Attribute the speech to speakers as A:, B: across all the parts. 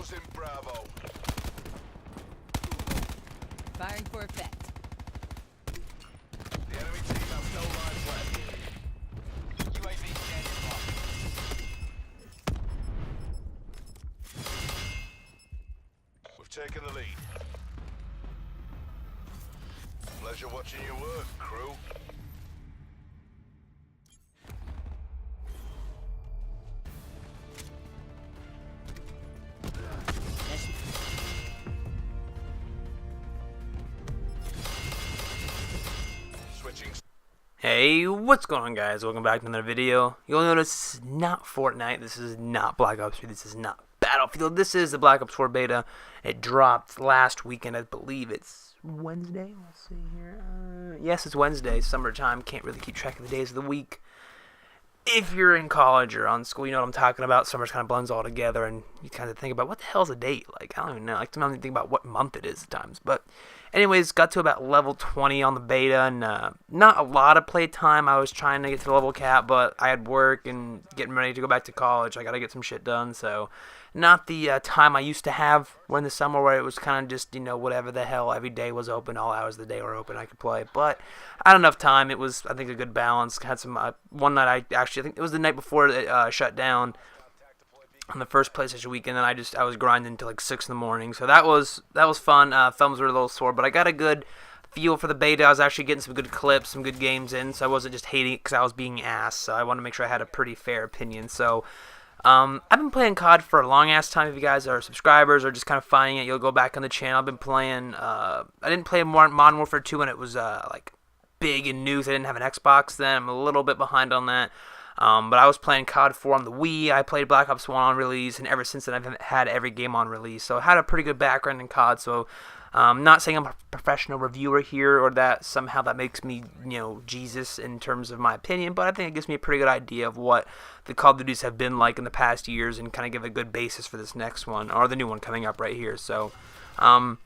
A: Losing Bravo.
B: Firing for effect.
A: The enemy team have no lives left. UAV standing by. We've taken the lead. Pleasure watching you work, crew. Switching.
C: Hey, what's going on, guys? Welcome back to another video. You'll notice this is not Fortnite, this is not Black Ops 3, this is not Battlefield, this is the Black Ops 4 beta. It dropped last weekend, I believe it's Wednesday. Let's see here. Yes, it's Wednesday, summertime, can't really keep track of the days of the week. If you're in college or on school, you know what I'm talking about. Summer's kind of blends all together, and you kind of think about what the hell's a date? Like, I don't even know. Like, sometimes you think about what month it is at times. But, anyways, got to about level 20 on the beta, and not a lot of play time. I was trying to get to the level cap, but I had work and getting ready to go back to college. I got to get some shit done, so not the time I used to have in the summer where it was kind of just, you know, whatever the hell, every day was open, all hours of the day were open, I could play. But I had enough time. It was, I think, a good balance. Had some, one night I think it was the night before it shut down on the first PlayStation weekend, and I was grinding until like 6 in the morning. So that was fun. Thumbs were a little sore, but I got a good feel for the beta. I was actually getting some good clips, some good games in, so I wasn't just hating it because I was being asked. So I wanted to make sure I had a pretty fair opinion. So I've been playing COD for a long ass time. If you guys are subscribers or just kind of finding it, you'll go back on the channel. I've been playing, I didn't play Modern Warfare 2 when it was like big in news. I didn't have an Xbox then. I'm a little bit behind on that. But I was playing COD 4 on the Wii. I played Black Ops 1 on release, and ever since then I've had every game on release. So I had a pretty good background in COD. So not saying I'm a professional reviewer here or that somehow that makes me, you know, Jesus in terms of my opinion, but I think it gives me a pretty good idea of what the Call of Duties have been like in the past years and kind of give a good basis for this next one, or the new one coming up right here. So I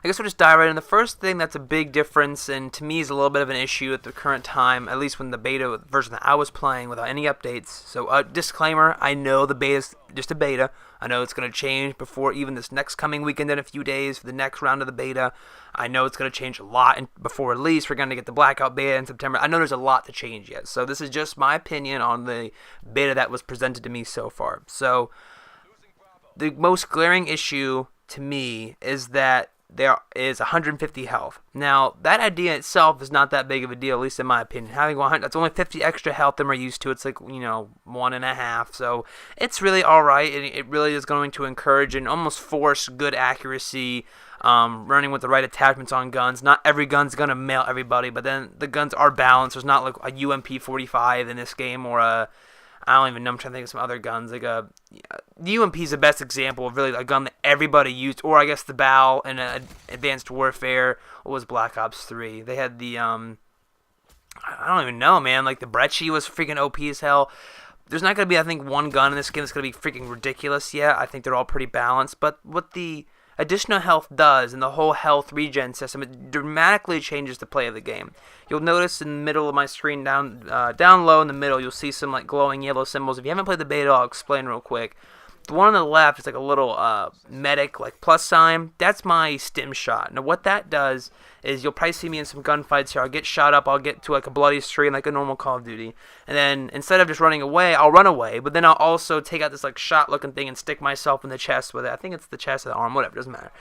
C: guess we'll just dive right in. The first thing that's a big difference, and to me is a little bit of an issue at the current time, at least when the beta version that I was playing without any updates. So disclaimer, I know the beta is just a beta. I know it's going to change before even this next coming weekend in a few days for the next round of the beta. I know it's going to change a lot before release. We're going to get the Blackout beta in September. I know there's a lot to change yet. So this is just my opinion on the beta that was presented to me so far. So the most glaring issue to me is that there is 150 health. Now, that idea itself is not that big of a deal, at least in my opinion. Having 100, that's only 50 extra health than we're used to. It's like, you know, 1.5. So it's really alright. It really is going to encourage and almost force good accuracy, running with the right attachments on guns. Not every gun's going to mail everybody, but then the guns are balanced. There's not like a UMP-45 in this game or a, I don't even know, I'm trying to think of some other guns. Like the UMP is the best example of really a gun that everybody used, or I guess the BAL in Advanced Warfare, or was Black Ops 3. They had the, I don't even know, man, like the Brecci was freaking OP as hell. There's not going to be, I think, one gun in this game that's going to be freaking ridiculous yet. I think they're all pretty balanced, but what the additional health does, and the whole health regen system, it dramatically changes the play of the game. You'll notice in the middle of my screen, down low in the middle, you'll see some like glowing yellow symbols. If you haven't played the beta, I'll explain real quick. The one on the left is like a little medic, like plus sign. That's my stim shot. Now what that does is you'll probably see me in some gunfights here. I'll get shot up, I'll get to like a bloody stream like a normal Call of Duty. And then instead of just running away, I'll run away. But then I'll also take out this like shot looking thing and stick myself in the chest with it. I think it's the chest or the arm, whatever, doesn't matter.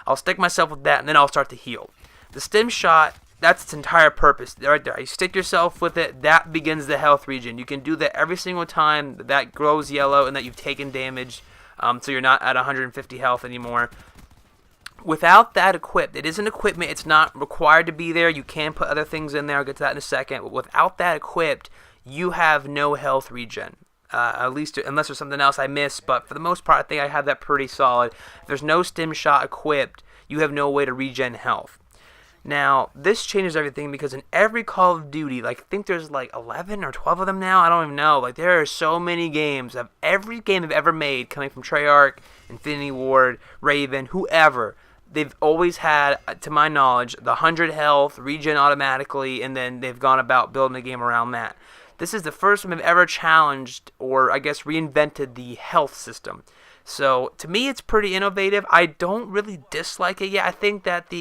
C: I'll stick myself with that and then I'll start to heal. The stim shot, that's its entire purpose right there. You stick yourself with it, that begins the health regen. You can do that every single time that glows yellow and that you've taken damage, so you're not at 150 health anymore. Without that equipped, it is an equipment, it's not required to be there. You can put other things in there, I'll get to that in a second. But without that equipped, you have no health regen. At least unless there's something else I missed, but for the most part, I think I have that pretty solid. If there's no stim shot equipped, you have no way to regen health. Now, this changes everything because in every Call of Duty, like I think there's like 11 or 12 of them now, I don't even know. Like there are so many games of every game they've ever made, coming from Treyarch, Infinity Ward, Raven, whoever. They've always had, to my knowledge, the 100 health, regen automatically, and then they've gone about building a game around that. This is the first time they've ever challenged, or I guess reinvented, the health system. So to me, it's pretty innovative. I don't really dislike it yet. I think that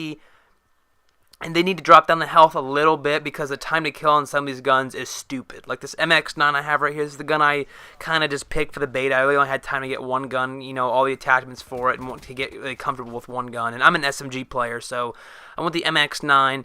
C: and they need to drop down the health a little bit because the time to kill on some of these guns is stupid. Like this MX9 I have right here, this is the gun I kind of just picked for the beta. I really only had time to get one gun, all the attachments for it, and want to get really comfortable with one gun. And I'm an SMG player, so I want the MX9.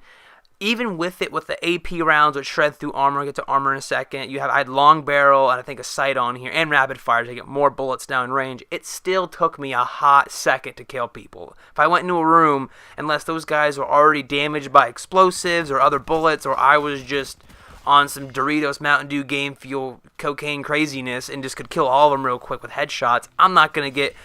C: Even with it, with the AP rounds, which shred through armor, I'll get to armor in a second. I had long barrel and I think a sight on here, and rapid fire to get more bullets down range. It still took me a hot second to kill people. If I went into a room, unless those guys were already damaged by explosives or other bullets, or I was just on some Doritos Mountain Dew game fuel cocaine craziness and just could kill all of them real quick with headshots, I'm not going to get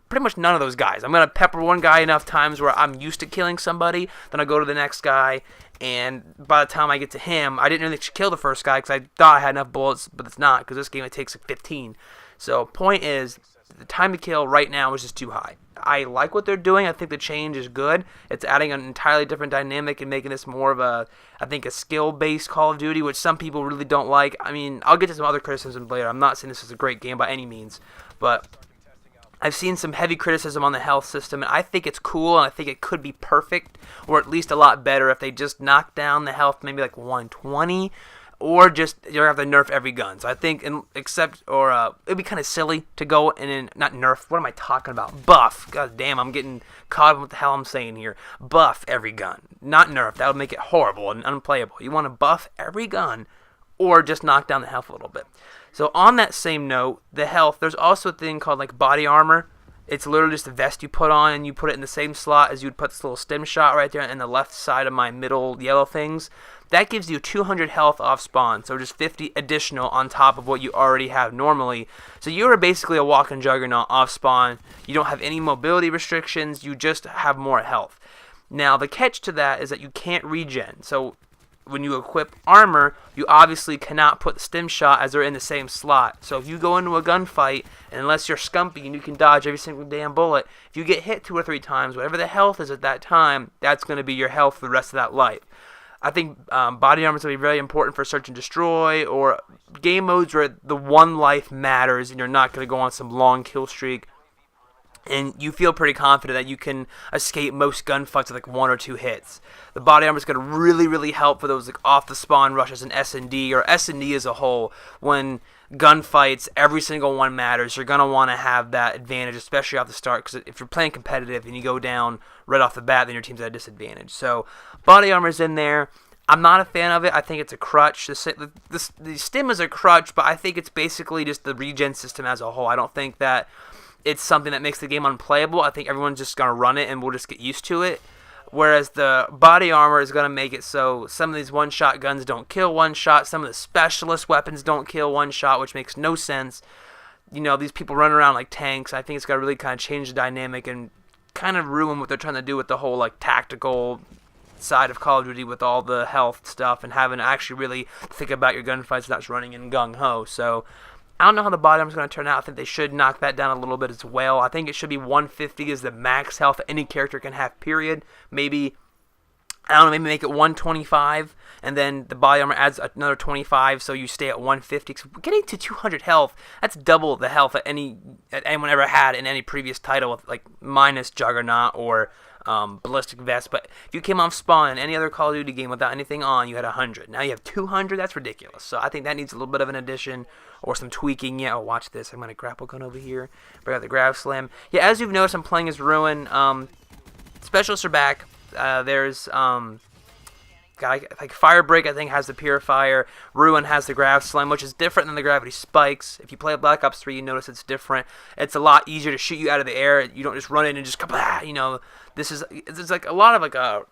C: pretty much none of those guys. I'm going to pepper one guy enough times where I'm used to killing somebody, then I go to the next guy, and by the time I get to him, I didn't really kill the first guy because I thought I had enough bullets, but it's not, because this game it takes like 15. So point is, the time to kill right now is just too high. I like what they're doing. I think the change is good. It's adding an entirely different dynamic and making this more of a skill-based Call of Duty, which some people really don't like. I mean, I'll get to some other criticisms later. I'm not saying this is a great game by any means, but I've seen some heavy criticism on the health system, and I think it's cool, and I think it could be perfect, or at least a lot better if they just knock down the health maybe like 120, or just you have to nerf every gun. So I think, it'd be kind of silly to go and not nerf. What am I talking about? Buff. God damn, I'm getting caught up with what the hell I'm saying here. Buff every gun, not nerf. That would make it horrible and unplayable. You want to buff every gun, or just knock down the health a little bit. So on that same note, the health. There's also a thing called like body armor. It's literally just a vest you put on, and you put it in the same slot as you would put this little stim shot right there in the left side of my middle yellow things. That gives you 200 health off spawn, so just 50 additional on top of what you already have normally. So you are basically a walking juggernaut off spawn. You don't have any mobility restrictions, you just have more health. Now the catch to that is that you can't regen. So when you equip armor, you obviously cannot put the stim shot as they're in the same slot. So if you go into a gunfight, and unless you're scumpy and you can dodge every single damn bullet, if you get hit 2 or 3 times, whatever the health is at that time, that's going to be your health for the rest of that life. I think body armor is going to be very important for search and destroy, or game modes where the one life matters and you're not going to go on some long kill streak. And you feel pretty confident that you can escape most gunfights with like 1 or 2 hits. The body armor is going to really, really help for those like off the spawn rushes in S&D, or S&D as a whole. When gunfights, every single one matters. You're going to want to have that advantage, especially off the start, because if you're playing competitive and you go down right off the bat, then your team's at a disadvantage. So body armor is in there. I'm not a fan of it. I think it's a crutch. The stim is a crutch, but I think it's basically just the regen system as a whole. I don't think that it's something that makes the game unplayable. I think everyone's just going to run it and we'll just get used to it. Whereas the body armor is going to make it so some of these one-shot guns don't kill one shot. Some of the specialist weapons don't kill one shot, which makes no sense. These people run around like tanks. I think it's got to really kind of change the dynamic and kind of ruin what they're trying to do with the whole like tactical side of Call of Duty with all the health stuff and having to actually really think about your gunfights, not just running in gung-ho. So I don't know how the bottom is going to turn out. I think they should knock that down a little bit as well. I think it should be 150 is the max health any character can have, period. Maybe make it 125, and then the body armor adds another 25, so you stay at 150. Getting to 200 health, that's double the health that anyone ever had in any previous title, with like minus Juggernaut or ballistic vest. But if you came off spawn in any other Call of Duty game without anything on, you had 100. Now you have 200. That's ridiculous. So I think that needs a little bit of an addition or some tweaking. Yeah, watch this. I'm gonna grapple gun over here. Bring out the grab slam. Yeah, as you've noticed, I'm playing as Ruin. Specialists are back. There's like Fire Break, I think, has the Purifier. Ruin has the Grav Slam, which is different than the Gravity Spikes. If you play Black Ops 3, you notice it's different. It's a lot easier to shoot you out of the air. You don't just run in and just kablah, it's like a lot of like a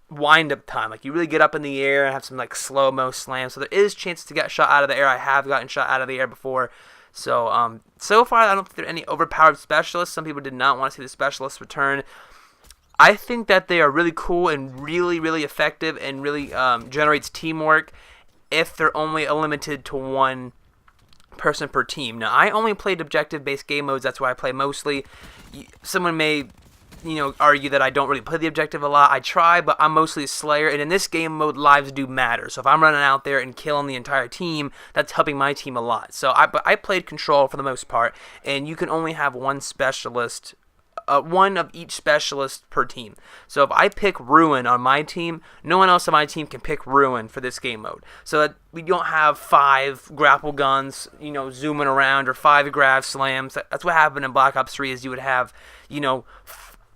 C: wind-up time. Like you really get up in the air and have some like slow-mo slams. So there is chances to get shot out of the air. I have gotten shot out of the air before. So, so far, I don't think there are any overpowered specialists. Some people did not want to see the specialists return. I think that they are really cool and really, really effective and really generates teamwork if they're only limited to one person per team. Now, I only played objective-based game modes. That's what I play mostly. Someone may argue that I don't really play the objective a lot. I try, but I'm mostly a slayer, and in this game mode, lives do matter. So if I'm running out there and killing the entire team, that's helping my team a lot. So I played control for the most part, and you can only have one specialist, one of each specialist per team. So if I pick Ruin on my team, no one else on my team can pick Ruin for this game mode. So that we don't have 5 grapple guns, zooming around, or 5 grav slams. That's what happened in Black Ops 3 is you would have,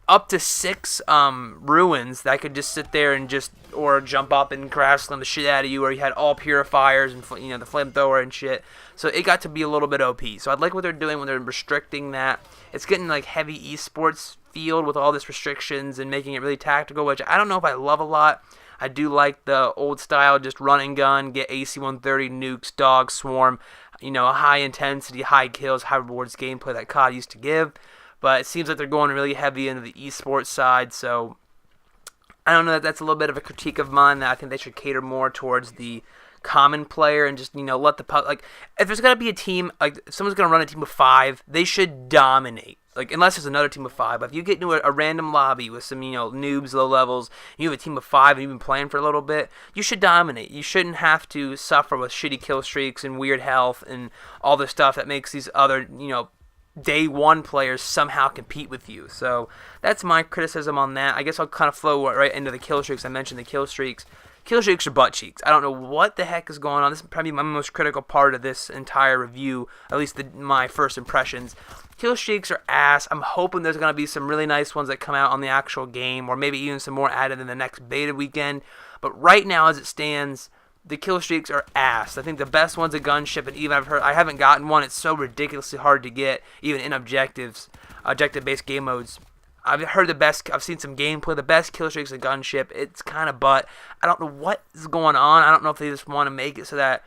C: up to 6 ruins that could just sit there and or jump up and grav slam the shit out of you, or you had all purifiers and the flamethrower and shit. So it got to be a little bit OP. So I like what they're doing when they're restricting that. It's getting like heavy esports field with all this restrictions and making it really tactical, which I don't know if I love a lot. I do like the old style, just run and gun, get AC-130, nukes, dogs, swarm, high intensity, high kills, high rewards gameplay that COD used to give. But it seems like they're going really heavy into the esports side, so I don't know, that's a little bit of a critique of mine, that I think they should cater more towards the common player and just, let the if there's going to be a team, like, if someone's going to run a team of 5, they should dominate. Like, unless there's another team of 5. But if you get into a random lobby with some, noobs, low levels, and you have a team of 5 and you've been playing for a little bit, you should dominate. You shouldn't have to suffer with shitty kill streaks and weird health and all the stuff that makes these other, day 1 players somehow compete with you. So that's my criticism on that. I guess I'll kind of flow right into the kill streaks. I mentioned the kill streaks. Kill streaks are butt cheeks. I don't know what the heck is going on. This is probably my most critical part of this entire review, at least my first impressions. Kill streaks are ass. I'm hoping there's going to be some really nice ones that come out on the actual game, or maybe even some more added in the next beta weekend. But right now, as it stands, the kill streaks are ass. I think the best one's a gunship, and even I haven't gotten one. It's so ridiculously hard to get, even in objective-based game modes. I've seen some gameplay. The best kill streak's a gunship. It's kind of butt. I don't know what is going on. I don't know if they just want to make it so that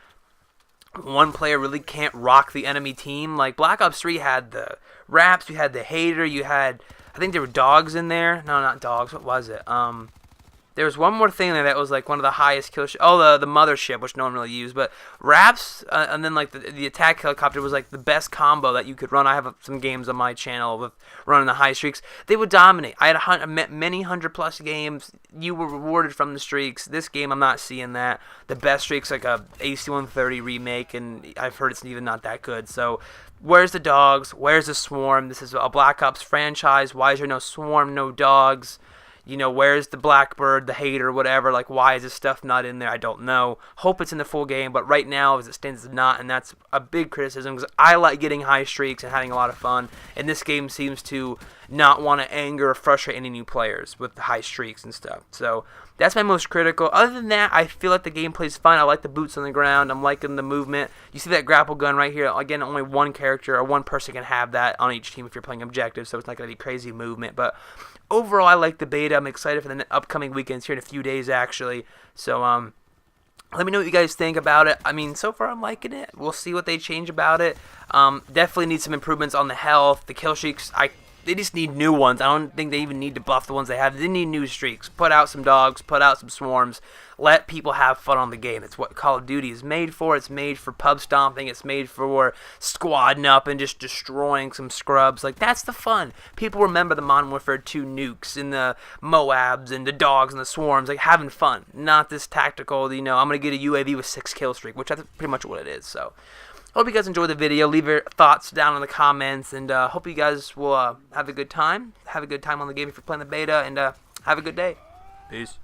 C: one player really can't rock the enemy team. Like Black Ops 3 had the Raps, you had the Hater, you had, I think there were dogs in there. No, not dogs. What was it? There was one more thing there that was like one of the highest kill. The mothership, which no one really used. But Raps, and then like the attack helicopter was like the best combo that you could run. I have some games on my channel with running the high streaks. They would dominate. I had many 100+ games. You were rewarded from the streaks. This game, I'm not seeing that. The best streaks like a AC-130 remake, and I've heard it's even not that good. So where's the dogs? Where's the swarm? This is a Black Ops franchise. Why is there no swarm, no dogs? Where's the Blackbird, the Hater, whatever? Like, why is this stuff not in there? I don't know. Hope it's in the full game, but right now, as it stands, it's not, and that's a big criticism, because I like getting high streaks and having a lot of fun, and this game seems to not want to anger or frustrate any new players with the high streaks and stuff. So that's my most critical. Other than that, I feel like the gameplay's fun. I like the boots on the ground. I'm liking the movement. You see that grapple gun right here. Again, only one character or one person can have that on each team if you're playing objective, so it's not going to be crazy movement. But overall, I like the beta. I'm excited for the upcoming weekends here in a few days, actually. So, let me know what you guys think about it. I mean, so far I'm liking it. We'll see what they change about it. Definitely need some improvements on the health. The kill streaks, they just need new ones. I don't think they even need to buff the ones they have. They need new streaks. Put out some dogs. Put out some swarms. Let people have fun on the game. It's what Call of Duty is made for. It's made for pub stomping. It's made for squadding up and just destroying some scrubs. Like, that's the fun. People remember the Modern Warfare 2 nukes and the Moabs and the dogs and the swarms. Like, having fun. Not this tactical, I'm going to get a UAV with 6 kill streak, which that's pretty much what it is. So hope you guys enjoyed the video. Leave your thoughts down in the comments, and hope you guys will have a good time. Have a good time on the game if you're playing the beta, and have a good day. Peace.